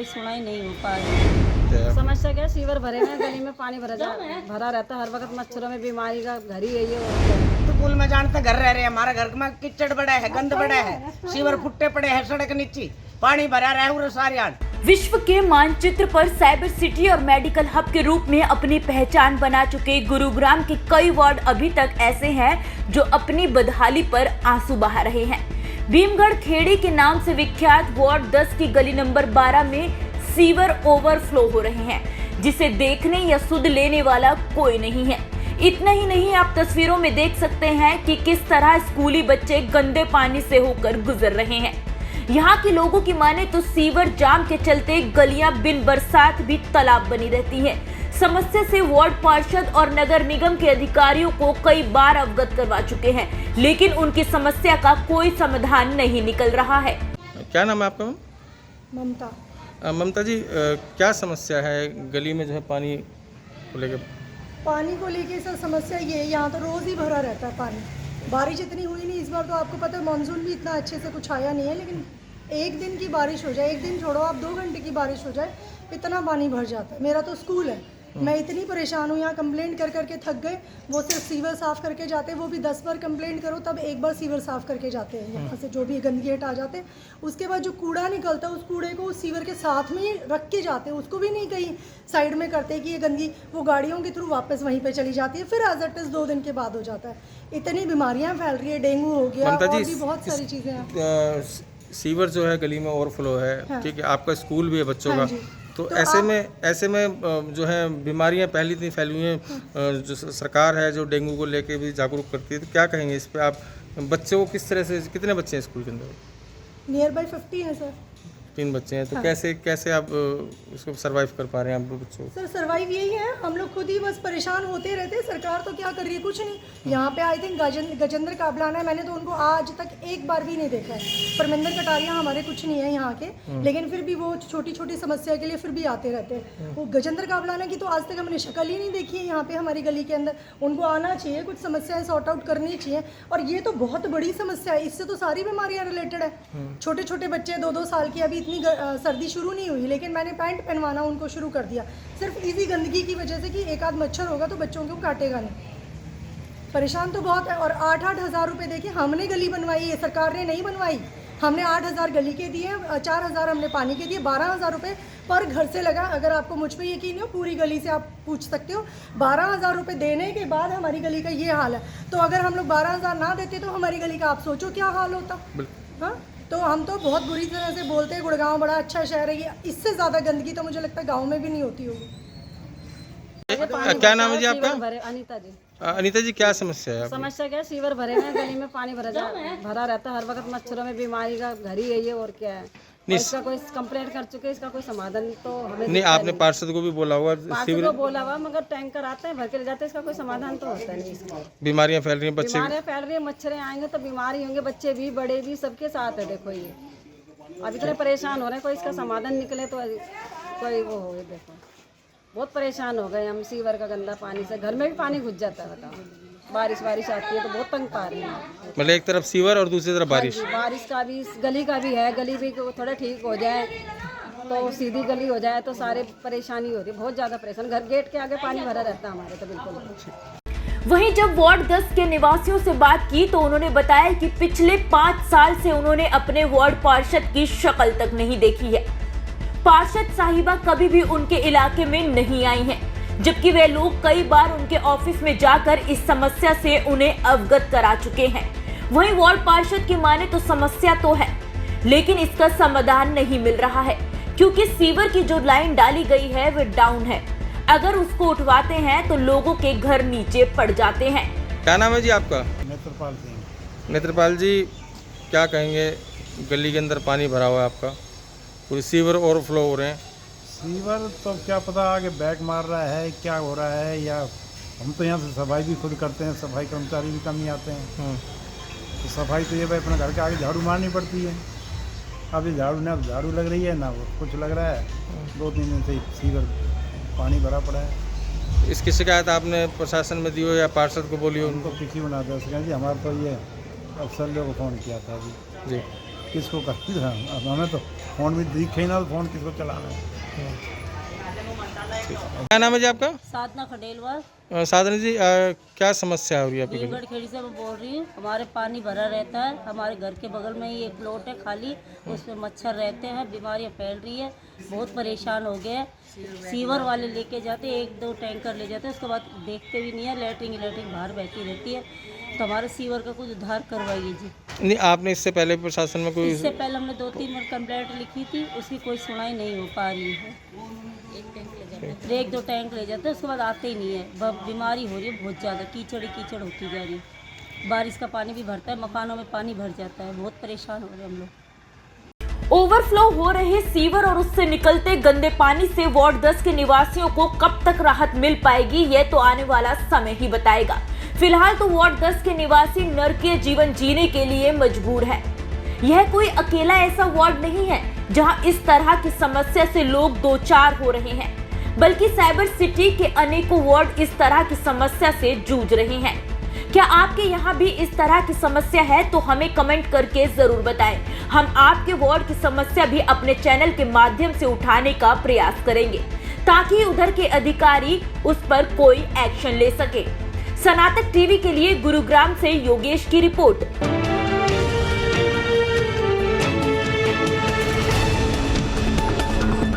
कोई सुनाई नहीं हो पा रही। समस्या क्या है, सीवर भरे हुए हैं, गली में पानी भरा रहता है हर वक्त, मच्छरों में बीमारी का घर ही है ये। तो पुल में जानते घर रह रहे हैं, हमारा घर में कीचड़ बड़ा है, गंद बड़ा है, सीवर फुट्टे पड़े हैं सड़क नीचे, पानी भरा रहा है सारे। विश्व के मानचित्र पर साइबर सिटी और मेडिकल हब के रूप में अपनी पहचान बना चुके गुरुग्राम के कई वार्ड अभी तक ऐसे हैं जो अपनी बदहाली पर आंसू बहा रहे हैं। भीमगढ़ खेड़ी के नाम से विख्यात वार्ड 10 की गली नंबर 12 में सीवर ओवरफ्लो हो रहे हैं, जिसे देखने या सुध लेने वाला कोई नहीं है। इतना ही नहीं, आप तस्वीरों में देख सकते हैं कि किस तरह स्कूली बच्चे गंदे पानी से होकर गुजर रहे हैं। यहाँ के लोगों की माने तो सीवर जाम के चलते गलियां बिन बरसात भी तालाब बनी रहती हैं। समस्या से वार्ड पार्षद और नगर निगम के अधिकारियों को कई बार अवगत करवा चुके हैं, लेकिन उनकी समस्या का कोई समाधान नहीं निकल रहा है। क्या नाम है आपका? ममता। ममता जी, क्या समस्या है गली में जो है पानी को लेकर? पानी को लेके सर समस्या ये है, यहाँ तो रोज़ ही भरा रहता है पानी। बारिश इतनी हुई नहीं इस बार, तो आपको पता है मानसून भी इतना अच्छे से कुछ आया नहीं है, लेकिन एक दिन की बारिश हो जाए, एक दिन छोड़ो आप 2 घंटे की बारिश हो जाए, इतना पानी भर जाता है। मेरा तो स्कूल है, मैं इतनी परेशान हूँ, यहाँ कंप्लेंट कर करके थक गए। वो सिर्फ सीवर साफ़ करके जाते हैं, वो भी 10 बार कंप्लेंट करो तब एक बार सीवर साफ़ करके जाते हैं, यहाँ से जो भी गंदगी हटा जाते हैं। उसके बाद जो कूड़ा निकलता है उस कूड़े को उस सीवर के साथ में ही रख के जाते हैं, उसको भी नहीं कहीं साइड में करते कि ये गंदगी वो गाड़ियों के थ्रू वापस वहीं पर चली जाती है, फिर एज इट इज़ 2 दिन के बाद हो जाता है। इतनी बीमारियाँ फैल रही है, डेंगू हो गया और भी बहुत सारी चीज़ें हैं। सीवर जो है गली में ओवरफ्लो है, ठीक है, आपका स्कूल भी है बच्चों का, तो ऐसे में जो है बीमारियां पहले इतनी फैली हुई हैं। जो सरकार है जो डेंगू को लेके भी जागरूक करती है, तो क्या कहेंगे इस पे आप? बच्चों को किस तरह से, कितने बच्चे हैं स्कूल के अंदर? नियर बाई 50 है सर। 3 बच्चे हैं, तो कैसे आप इसको सर्वाइव कर पा रहे हैं आप बच्चों? सर सर्वाइव यही है, हम लोग खुद ही बस परेशान होते रहते हैं। सरकार तो क्या कर रही है, कुछ नहीं। यहाँ पे आई थिंक गजेंद्र काबलाना है, मैंने तो उनको आज तक एक बार भी नहीं देखा है। परमिंदर कटारिया हमारे कुछ नहीं है यहाँ के, लेकिन फिर भी वो छोटी छोटी समस्या के लिए फिर भी आते रहते हैं। वो गजेंद्र काबलाना की तो आज तक हमने शक्ल ही नहीं देखी है यहाँ पे हमारी गली के अंदर। उनको आना चाहिए, कुछ समस्याएं सॉर्ट आउट करनी चाहिए, और ये तो बहुत बड़ी समस्या है, इससे तो सारी बीमारियाँ रिलेटेड है। छोटे छोटे बच्चे 2-2 साल की, अभी इतनी सर्दी शुरू नहीं हुई लेकिन मैंने पैंट पहनवाना उनको शुरू कर दिया, सिर्फ इसी गंदगी की वजह से कि एक आध मच्छर होगा तो बच्चों को काटेगा नहीं। परेशान तो बहुत है। और 8-8 हज़ार रुपये देखिए हमने गली बनवाई है, सरकार ने नहीं बनवाई। हमने 8,000 गली के दिए, 4,000 हमने पानी के दिए, 12,000 रुपये पर घर से लगा। अगर आपको मुझ पर यकीन हो, पूरी गली से आप पूछ सकते हो। 12,000 रुपये देने के बाद हमारी गली का ये हाल है, तो अगर हम लोग 12,000 ना देते तो हमारी गली का आप सोचो क्या हाल होता। हाँ, तो हम तो बहुत बुरी तरह से बोलते हैं गुड़गांव बड़ा अच्छा शहर है, इससे ज़्यादा गंदगी तो मुझे लगता है गाँव में भी नहीं होती होगी। क्या नाम है जी आपका? अनीता जी। अनीता जी, क्या समस्या है? समस्या क्या है, सीवर भरे हुए हैं, गली में पानी भरा रहता है हर वक्त, मच्छरों में बीमारी का घर ही है ये, और क्या है। इसका कोई कंप्लेंट कर चुके, इसका कोई समाधान तो हमें नहीं। आपने पार्षद को भी बोला हुआ? पार्षद को बोला हुआ, मगर टैंकर आते हैं भर के ले जाते हैं, इसका कोई समाधान तो होता नहीं। इसका बीमारियां फैल रही हैं, बच्चे बीमारियां फैल रही है, मच्छरें आएंगे तो बीमारी होंगे, बच्चे भी बड़े भी सबके साथ है। देखो ये अब इतने परेशान हो रहे हैं, कोई इसका समाधान निकले तो कोई वो हो। देखो बहुत परेशान हो गए हम सीवर का गंदा पानी से, घर में भी पानी घुस जाता है। बताओ बारिश आती है तो बहुत तंग पा रही है। मतलब एक तरफ सीवर और दूसरी तरफ बारिश। बारिश का भी, गली का भी है, गली भी थोड़ा ठीक हो जाए तो सीधी गली हो जाए तो सारे परेशानी हो रही है, बहुत ज़्यादा परेशान। घर गेट के आगे पानी भरा रहता है हमारे तो बिल्कुल। वहीं जब वार्ड 10 के निवासियों से बात की तो उन्होंने बताया कि पिछले 5 साल से उन्होंने अपने वार्ड पार्षद की शक्ल तक नहीं देखी है। पार्षद साहिबा कभी भी उनके इलाके में नहीं आई हैं, जबकि वे लोग कई बार उनके ऑफिस में जाकर इस समस्या से उन्हें अवगत करा चुके हैं। वहीं वार्ड पार्षद की माने तो समस्या तो है, लेकिन इसका समाधान नहीं मिल रहा है, क्योंकि सीवर की जो लाइन डाली गई है वो डाउन है। अगर उसको उठवाते हैं तो लोगों के घर नीचे पड़ जाते हैं। क्या नाम है जी आपका? नेत्रपाल सिंह। नेत्रपाल जी, क्या कहेंगे, गली के अंदर पानी भरा हुआ है आपका, पूरे सीवर ओवरफ्लो हो रहे हैं? सीवर तो क्या पता आगे बैक मार रहा है, क्या हो रहा है, या हम तो यहाँ से सफाई भी खुद करते हैं, सफाई कर्मचारी भी कम ही आते हैं। तो सफाई तो ये भाई अपने घर के आगे झाड़ू मारनी पड़ती है। अभी झाड़ू ना झाड़ू लग रही है ना कुछ लग रहा है। 2-3 दिन से सीवर पानी भरा पड़ा है। इसकी शिकायत आपने प्रशासन में दी हो या पार्षद को बोली हो? उनको किसी को ना दे सकें जी। हमारा तो ये अफसर लोगों को फ़ोन किया था अभी जी, किसको कर हमें तो फ़ोन भी दिखे ही ना तो फ़ोन किसको चलाना है। क्या नाम है जी आपका? साधना खडेलवाल, साधना जी, क्या समस्या हो रही है आपकी? भीमगढ़ खेड़ी से मैं बोल रही हूँ। हमारे पानी भरा रहता है, हमारे घर के बगल में ही एक प्लॉट है खाली, उसमें मच्छर रहते हैं, बीमारियाँ फैल रही है, बहुत परेशान हो गए। सीवर वाले लेके जाते, 1-2 टैंकर ले जाते हैं, उसके बाद देखते भी नहीं है, लैट्रिन बाहर बहती रहती है। तो हमारे सीवर का कुछ उद्धार करवाइए जी। नहीं, आपने इससे पहले प्रशासन में कोई? इससे पहले हमने 2-3 बार कंप्लेंट लिखी थी, उसकी कोई सुनाई नहीं हो पा रही है। 1-2 टैंक ले जाते हैं, उसके बाद आते ही नहीं है। बीमारी हो रही है बहुत ज़्यादा, कीचड़ ही कीचड़ होती जा रही है। बारिश का पानी भी भरता है, मकानों में पानी भर जाता है, बहुत परेशान हो रहे हैं हम लोग। ओवरफ्लो हो रहे सीवर और उससे निकलते गंदे पानी से वार्ड 10 के निवासियों को कब तक राहत मिल पाएगी, यह तो आने वाला समय ही बताएगा। फिलहाल तो वार्ड 10 के निवासी नरकीय जीवन जीने के लिए मजबूर है। यह कोई अकेला ऐसा वार्ड नहीं है जहां इस तरह की समस्या से लोग दो चार हो रहे हैं, बल्कि साइबर सिटी के अनेकों वार्ड इस तरह की समस्या से जूझ रहे हैं। क्या आपके यहाँ भी इस तरह की समस्या है तो हमें कमेंट करके जरूर बताएं। हम आपके वार्ड की समस्या भी अपने चैनल के माध्यम से उठाने का प्रयास करेंगे ताकि उधर के अधिकारी उस पर कोई एक्शन ले सके। सनातक टीवी के लिए गुरुग्राम से योगेश की रिपोर्ट।